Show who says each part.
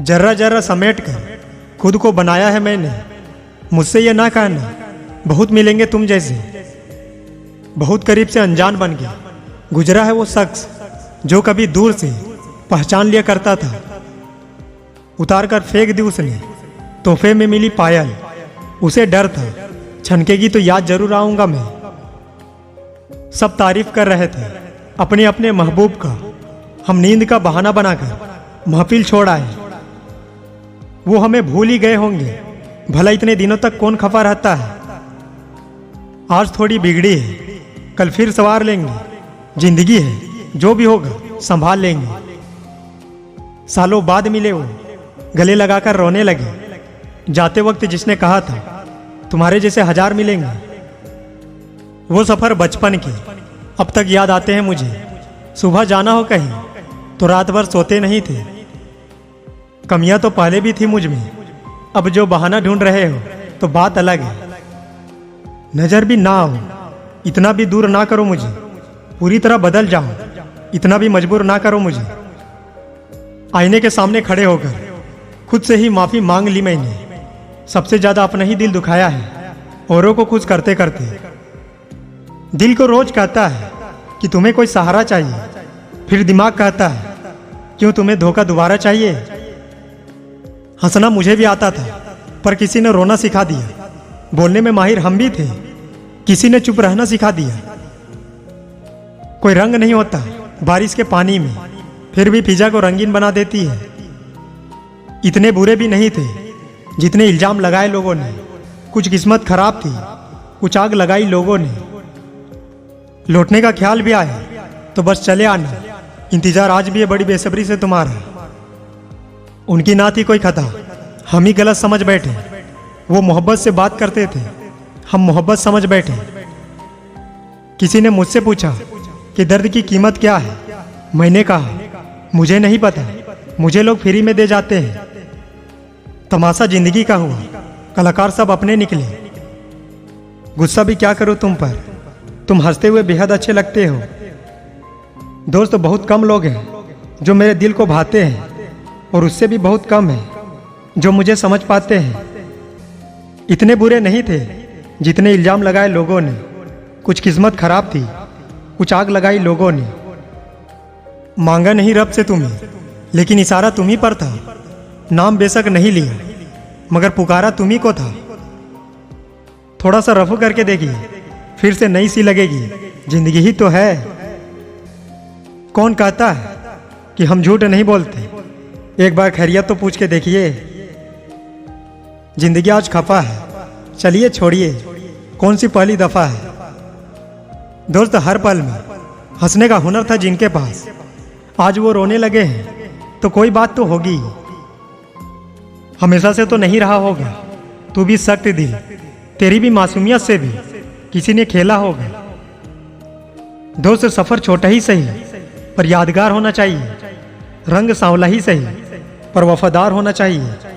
Speaker 1: जर्रा जर्रा समेट कर खुद को बनाया है मैंने। मुझसे ये ना कहना बहुत मिलेंगे तुम जैसे। बहुत करीब से अनजान बन गया गुजरा है वो शख्स जो कभी दूर से पहचान लिया करता था। उतार कर फेंक दी उसने तोहफे में मिली पायल। उसे डर था छनकेगी तो याद जरूर आऊंगा मैं। सब तारीफ कर रहे थे अपने अपने महबूब का। हम नींद का बहाना बनाकर महफिल छोड़ आए। वो हमें भूल ही गए होंगे भला इतने दिनों तक कौन खफा रहता है। आज थोड़ी बिगड़ी है कल फिर सवार लेंगे। जिंदगी है जो भी होगा संभाल लेंगे। सालों बाद मिले वो गले लगाकर रोने लगे। जाते वक्त जिसने कहा था तुम्हारे जैसे 1000 मिलेंगे। वो सफर बचपन के अब तक याद आते हैं मुझे। सुबह जाना हो कहीं तो रात भर सोते नहीं थे। कमियां तो पहले भी थी मुझ में, अब जो बहाना ढूंढ रहे हो तो बात अलग है। नजर भी ना आओ इतना भी दूर ना करो मुझे। पूरी तरह बदल जाओ इतना भी मजबूर ना करो मुझे। आईने के सामने खड़े होकर खुद से ही माफी मांग ली मैंने। सबसे ज्यादा अपना ही दिल दुखाया है औरों को खुश करते करते। दिल को रोज कहता है कि तुम्हें कोई सहारा चाहिए, फिर दिमाग कहता है क्यों तुम्हें धोखा दोबारा चाहिए। हंसना मुझे भी आता था पर किसी ने रोना सिखा दिया। बोलने में माहिर हम भी थे, किसी ने चुप रहना सिखा दिया। कोई रंग नहीं होता बारिश के पानी में, फिर भी फिजा को रंगीन बना देती है। इतने बुरे भी नहीं थे जितने इल्जाम लगाए लोगों ने। कुछ किस्मत खराब थी, कुछ आग लगाई लोगों ने। लौटने का ख्याल भी आया तो बस चले आना। इंतजार आज भी है बड़ी बेसब्री से तुम्हारा। उनकी ना थी कोई खता, हम ही गलत समझ बैठे। वो मोहब्बत से बात करते थे, हम मोहब्बत समझ बैठे। किसी ने मुझसे पूछा कि दर्द की कीमत क्या है। मैंने कहा मुझे नहीं पता, मुझे लोग फ्री में दे जाते हैं। तमाशा जिंदगी का हुआ, कलाकार सब अपने निकले। गुस्सा भी क्या करूं तुम पर, तुम हंसते हुए बेहद अच्छे लगते हो। दोस्त बहुत कम लोग हैं जो मेरे दिल को भाते हैं, और उससे भी बहुत कम है जो मुझे समझ पाते हैं। इतने बुरे नहीं थे जितने इल्जाम लगाए लोगों ने। कुछ किस्मत खराब थी, कुछ आग लगाई लोगों ने। मांगा नहीं रब से तुम्हें, लेकिन इशारा तुम ही पर था। नाम बेशक नहीं लिया मगर पुकारा तुम ही को था। थोड़ा सा रफू करके देखिए फिर से नई सी लगेगी। जिंदगी ही तो है। कौन कहता है कि हम झूठ नहीं बोलते, एक बार खैरियत तो पूछ के देखिए। जिंदगी आज खफा है, चलिए छोड़िए कौन सी पहली दफा है। दोस्त हर पल में हंसने का हुनर था जिनके पास, आज वो रोने लगे हैं तो कोई बात तो होगी। हमेशा से तो नहीं रहा होगा तू भी सख्त दिल, तेरी भी मासूमियत से भी किसी ने खेला होगा। दोस्त सफर छोटा ही सही पर यादगार होना चाहिए। रंग सांवला ही सही पर वफादार होना चाहिए।